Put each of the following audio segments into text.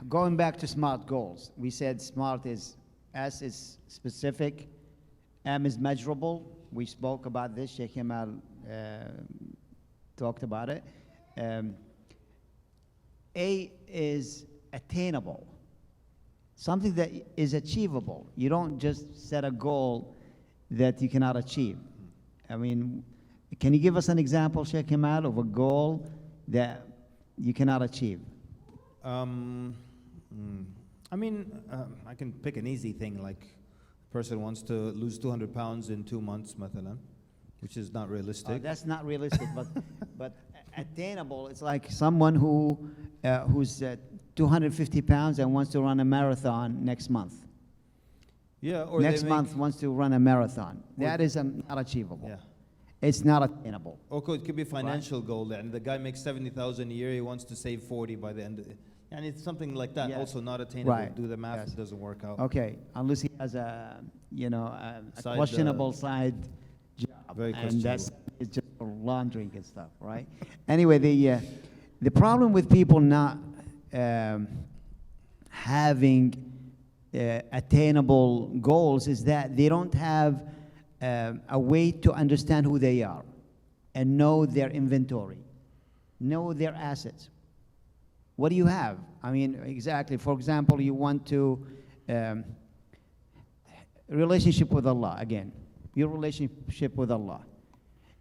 going back to SMART goals, we said SMART is S is specific, M is measurable. We spoke about this. Sheikh Kemal talked about it. A is attainable, something that is achievable. You don't just set a goal that you cannot achieve. I mean, can you give us an example, Sheikh Kemal, of a goal that you cannot achieve? I can pick an easy thing, like a person wants to lose 200 pounds in 2 months, mathalan, which is not realistic. That's not realistic, but attainable. It's like someone who's 250 pounds and wants to run a marathon next month. Yeah, or next month wants to run a marathon. That is not achievable. Yeah. It's not attainable. Or it could be a financial goal, and the guy makes 70,000 a year. He wants to save 40 by the end of it. And it's something like that, also not attainable. Right. Do the math, it doesn't work out. Okay, unless he has a questionable side job. Very questionable. And that's it's just for laundering and stuff, right? Anyway, the problem with people not having attainable goals is that they don't have a way to understand who they are and know their inventory, know their assets. What do you have? I mean, exactly. For example, you want to relationship with Allah again. Your relationship with Allah.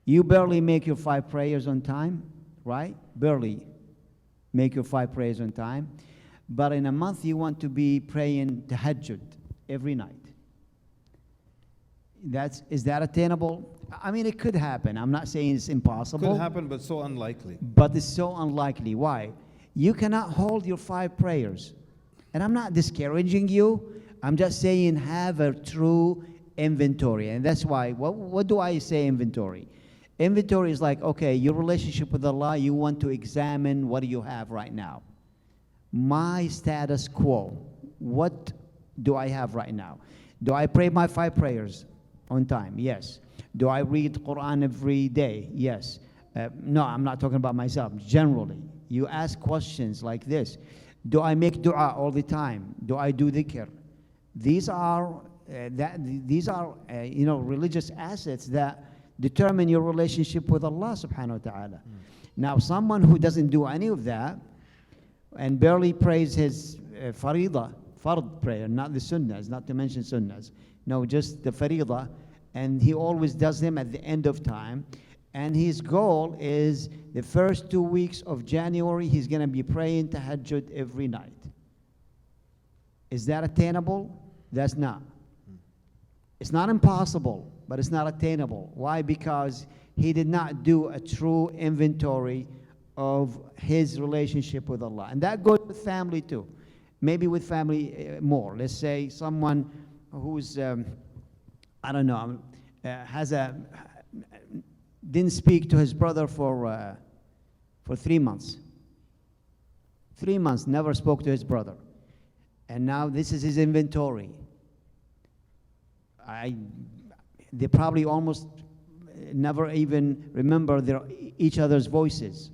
You barely make your 5 prayers on time, right? Barely make your 5 prayers on time. But in a month, you want to be praying tahajjud every night. Is that attainable? I mean, it could happen. I'm not saying it's impossible. Could happen, but so unlikely. But it's so unlikely. Why? You cannot hold your 5 prayers. And I'm not discouraging you. I'm just saying have a true inventory. And that's why, what do I say inventory? Inventory is like, okay, your relationship with Allah, you want to examine what do you have right now. My status quo, what do I have right now? Do I pray my 5 prayers on time? Yes. Do I read Quran every day? Yes. No, I'm not talking about myself. Generally, you ask questions like this. Do I make dua all the time? Do I do dhikr? These are religious assets that determine your relationship with Allah subhanahu wa ta'ala. Now, someone who doesn't do any of that and barely prays his fard prayer, not the sunnahs, not to mention sunnahs, no, just the faridah, and he always does them at the end of time, and his goal is the first 2 weeks of January, he's going to be praying tahajjud every night. Is that attainable? That's not. It's not impossible, but it's not attainable. Why? Because he did not do a true inventory of his relationship with Allah. And that goes with family too. Maybe with family more. Let's say someone who's, didn't speak to his brother for 3 months. 3 months, never spoke to his brother. And now this is his inventory. They probably almost never even remember each other's voices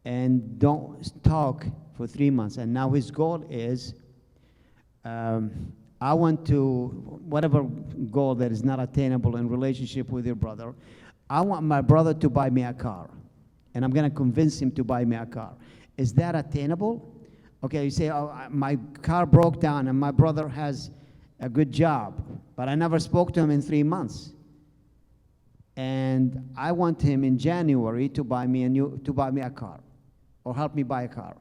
and don't talk for 3 months. And now his goal is, I want to, whatever goal that is not attainable in relationship with your brother, I want my brother to buy me a car. And I'm going to convince him to buy me a car. Is that attainable? Okay, you say, oh, my car broke down and my brother has a good job, but I never spoke to him in 3 months. And I want him in January to buy me a car or help me buy a car.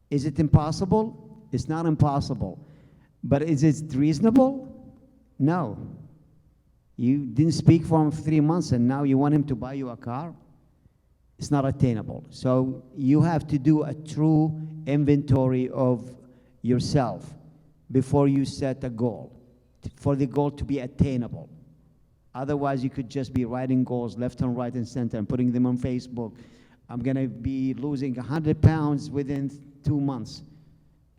Is it impossible? It's not impossible. But is it reasonable? No. You didn't speak for him for 3 months and now you want him to buy you a car? It's not attainable. So you have to do a true inventory of yourself before you set a goal, for the goal to be attainable. Otherwise, you could just be writing goals left and right and center and putting them on Facebook. I'm going to be losing 100 pounds within 2 months.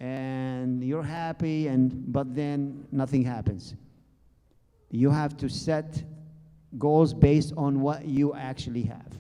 And you're happy, but then nothing happens. You have to set goals based on what you actually have.